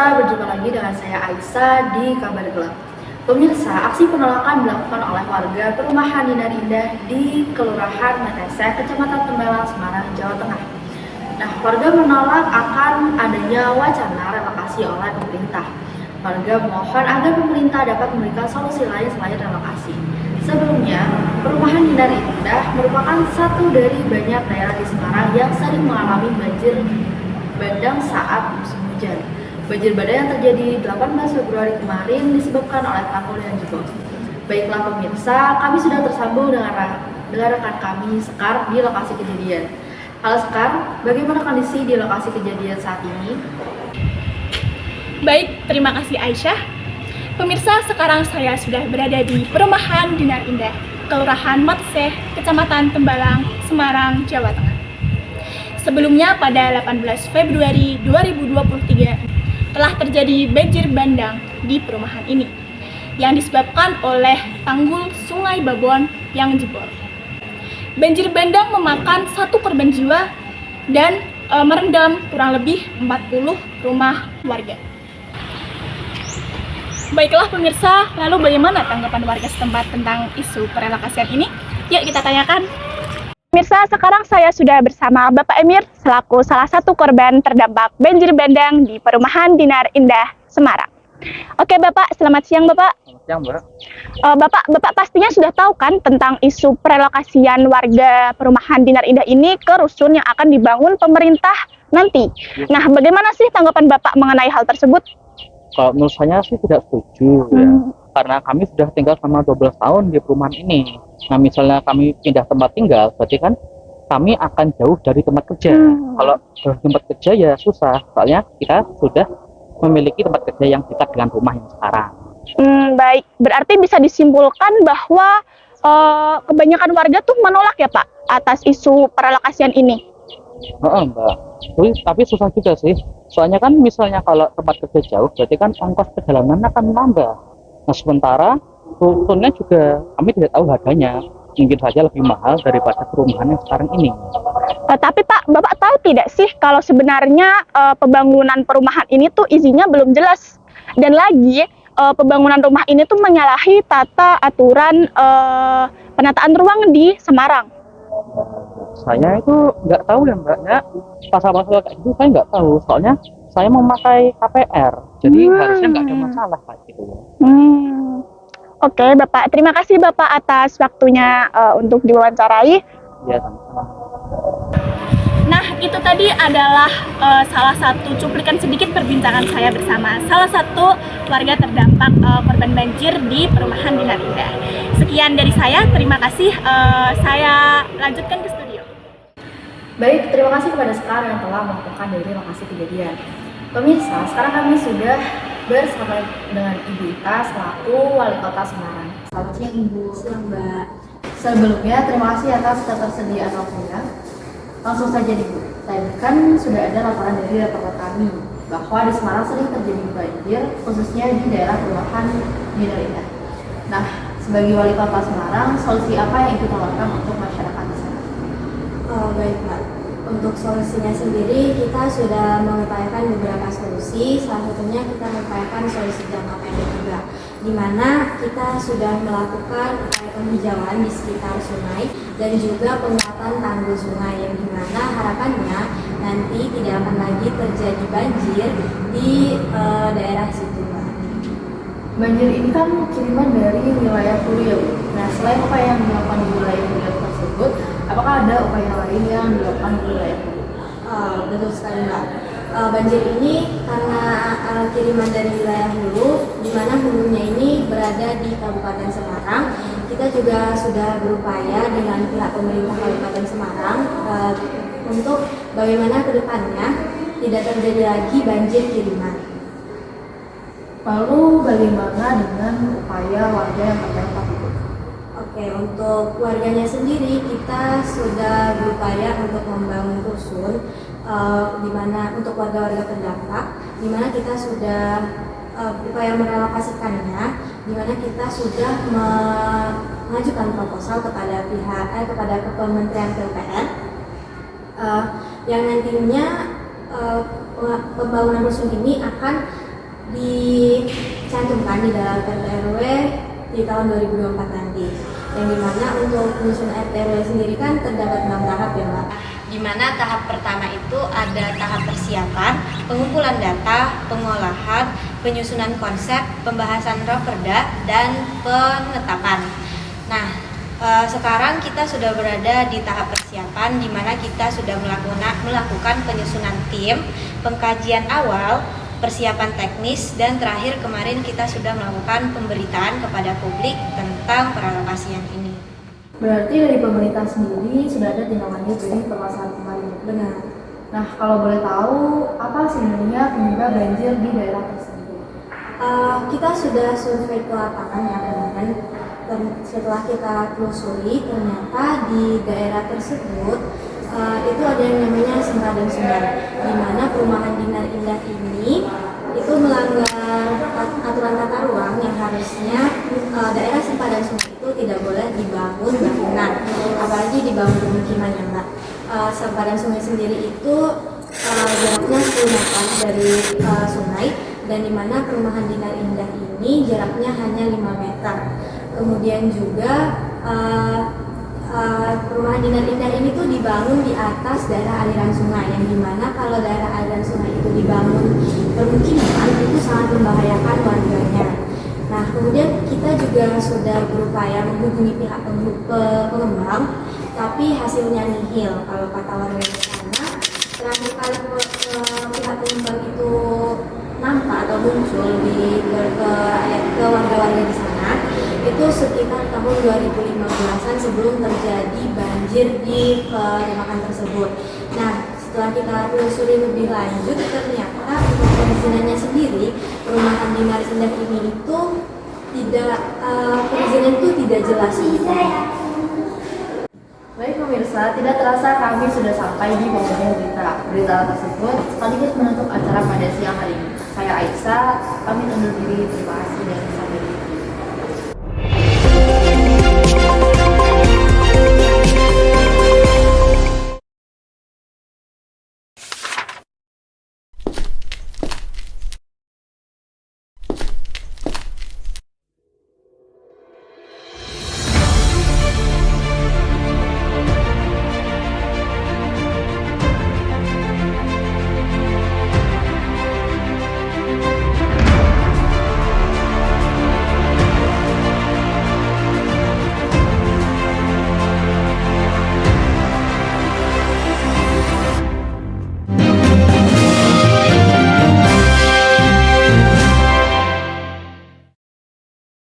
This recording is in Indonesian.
Pemirsa, berjumpa lagi dengan saya Aisyah di Kabar Gelap. Pemirsa, aksi penolakan dilakukan oleh warga perumahan Dinar Indah di Kelurahan Metesek, Kecamatan Tembalang, Semarang, Jawa Tengah. Nah, warga menolak akan adanya wacana relokasi oleh pemerintah. Warga mohon agar pemerintah dapat memberikan solusi lain selain relokasi. Sebelumnya, perumahan Dinar Indah merupakan satu dari banyak daerah di Semarang yang sering mengalami banjir bandang saat musim hujan. Banjir bandang yang terjadi 18 Februari kemarin disebabkan oleh tanggul yang jebol. Baiklah pemirsa, kami sudah tersambung dengan rekan kami Sekar di lokasi kejadian. Halo Sekar, bagaimana kondisi di lokasi kejadian saat ini? Baik, terima kasih Aisyah. Pemirsa, sekarang saya sudah berada di perumahan Dinar Indah, Kelurahan Metesek, Kecamatan Tembalang, Semarang, Jawa Tengah. Sebelumnya pada 18 Februari 2023 telah terjadi banjir bandang di perumahan ini yang disebabkan oleh tanggul Sungai Babon yang jebol. Banjir bandang memakan 1 korban jiwa dan merendam kurang lebih 40 rumah warga. Baiklah pemirsa, lalu bagaimana tanggapan warga setempat tentang isu perelokasian ini? Yuk kita tanyakan. Pemirsa, sekarang saya sudah bersama Bapak Emir selaku salah satu korban terdampak banjir bandang di perumahan Dinar Indah, Semarang. Oke Bapak, selamat siang Bapak. Selamat siang Mbak. Bapak pastinya sudah tahu kan tentang isu perelokasian warga perumahan Dinar Indah ini ke rusun yang akan dibangun pemerintah nanti. Nah, bagaimana sih tanggapan Bapak mengenai hal tersebut? Kalau menurut saya sih tidak setuju ya. Karena kami sudah tinggal selama 12 tahun di perumahan ini. Nah, misalnya kami pindah tempat tinggal, berarti kan kami akan jauh dari tempat kerja. Kalau jauh dari tempat kerja ya susah, soalnya kita sudah memiliki tempat kerja yang dekat dengan rumah yang sekarang. Baik, berarti bisa disimpulkan bahwa kebanyakan warga tuh menolak ya Pak atas isu perelokasian ini. Mbak. Tapi susah juga sih. Soalnya kan misalnya kalau tempat kerja jauh, berarti kan ongkos perjalanan akan menambah. Nah, sementara rusunnya juga kami tidak tahu harganya. Mungkin saja lebih mahal daripada perumahan yang sekarang ini. Tapi Pak, Bapak tahu tidak sih kalau sebenarnya pembangunan perumahan ini tuh izinnya belum jelas. Dan lagi pembangunan rumah ini tuh menyalahi tata aturan penataan ruang di Semarang. Saya itu nggak tahu ya Mbaknya, pasal-pasal kayak gitu saya nggak tahu. Soalnya saya memakai KPR, jadi harusnya nggak ada masalah kayak gitu ya. Oke, Bapak. Terima kasih Bapak atas waktunya untuk diwawancarai. Ya, sama-sama. Nah, itu tadi adalah salah satu cuplikan sedikit perbincangan saya bersama salah satu warga terdampak korban banjir di perumahan Dinar Indah. Sekian dari saya, terima kasih. Saya lanjutkan ke studio. Baik, terima kasih kepada Sekar yang telah melaporkan dari lokasi kejadian. Pemirsa, sekarang kami sudah bersama dengan Ibu Ita selaku Wali Kota Semarang. Selamat siang Ibu. Siang Mbak. Sebelumnya, terima kasih atas ketersediaan waktunya. Langsung saja nih Bu, tadi kan sudah ada laporan dari reporter kami bahwa di Semarang sering terjadi banjir, khususnya di daerah perumahan Dinar Indah. Nah, sebagai Wali Kota Semarang, solusi apa yang Ibu tawarkan untuk masyarakat di sana? Baik Mbak, untuk solusinya sendiri kita sudah mengupayakan beberapa solusi. Salah satunya kita mengupayakan solusi jangka pendek juga, di mana kita sudah melakukan upaya penghijauan di sekitar sungai dan juga penguatan tanggul sungai, yang dimana harapannya nanti tidak akan lagi terjadi banjir di daerah situ Mbak. Banjir ini kan kiriman dari wilayah hulu ya Bu. Nah, selain upaya yang dilakukan di wilayah hulu tersebut, apakah ada upaya lain yang dilakukan di wilayah hulu? Betul sekali Mbak. Banjir ini karena kiriman dari wilayah hulu, di mana hulunya ini berada di Kabupaten Semarang. Kita juga sudah berupaya dengan pihak pemerintah Kabupaten Semarang untuk bagaimana ke depannya tidak terjadi lagi banjir kiriman. Lalu bagaimana dengan upaya warga yang terdampak itu? Oke, untuk warganya sendiri kita sudah berupaya untuk membangun rusun, di mana untuk warga-warga terdampak, di mana kita sudah berupaya merelokasikannya, di mana kita sudah mengajukan proposal kepada kepada Kementerian PUPR, yang nantinya pembangunan rusun ini akan dicantumkan di dalam RT/RW di tahun 2024 nanti. Yang dimana untuk penyusunan RT/RW sendiri kan terdapat 6 tahap ya Mbak. Di mana tahap pertama itu ada tahap persiapan, pengumpulan data, pengolahan, penyusunan konsep, pembahasan raperda, dan penetapan. Nah, sekarang kita sudah berada di tahap persiapan di mana kita sudah melakukan penyusunan tim, pengkajian awal, persiapan teknis, dan terakhir kemarin kita sudah melakukan pemberitaan kepada publik tentang peralokasian ini. Berarti dari pemerintah sendiri sudah ada tindak lanjut dari permasalahan kemarin. Benar. Nah, kalau boleh tahu, apa sebenarnya penyebab banjir di daerah tersebut? Kita sudah survei ke lapangan ya kemarin. Setelah kita telusuri, ternyata di daerah tersebut itu ada yang namanya sempadan sungai, di mana perumahan Dinar Indah ini itu melanggar aturan tata ruang yang harusnya daerah sempadan sungai itu tidak boleh dibangun bangunan, apalagi dibangun pemukiman ya Mbak. Sempadan sungai sendiri itu jaraknya 10 meter dari sungai, dan di mana perumahan Dinar Indah ini jaraknya hanya 5 meter. Kemudian juga perumahan Dinar Indah ini tuh dibangun di atas daerah aliran sungai, yang dimana kalau daerah aliran sungai itu dibangun permukiman itu sangat membahayakan warganya. Nah, kemudian kita juga sudah berupaya menghubungi pihak pengembang, tapi hasilnya nihil. Kalau kata warga di sana, terakhir kali pihak pengembang itu nampak atau muncul ke warga-warga di sana itu sekitar tahun 2015-an sebelum terjadi banjir di perumahan tersebut. Nah, setelah kita telusuri lebih lanjut, ternyata untuk perizinannya sendiri perumahan Dinar Indah ini itu perizinan itu tidak jelas. Baik pemirsa, tidak terasa kami sudah sampai di penghujung berita tersebut sekaligus menutup acara pada siang hari ini. Saya Aisyah, pamit undur diri. Terima kasih dan sampai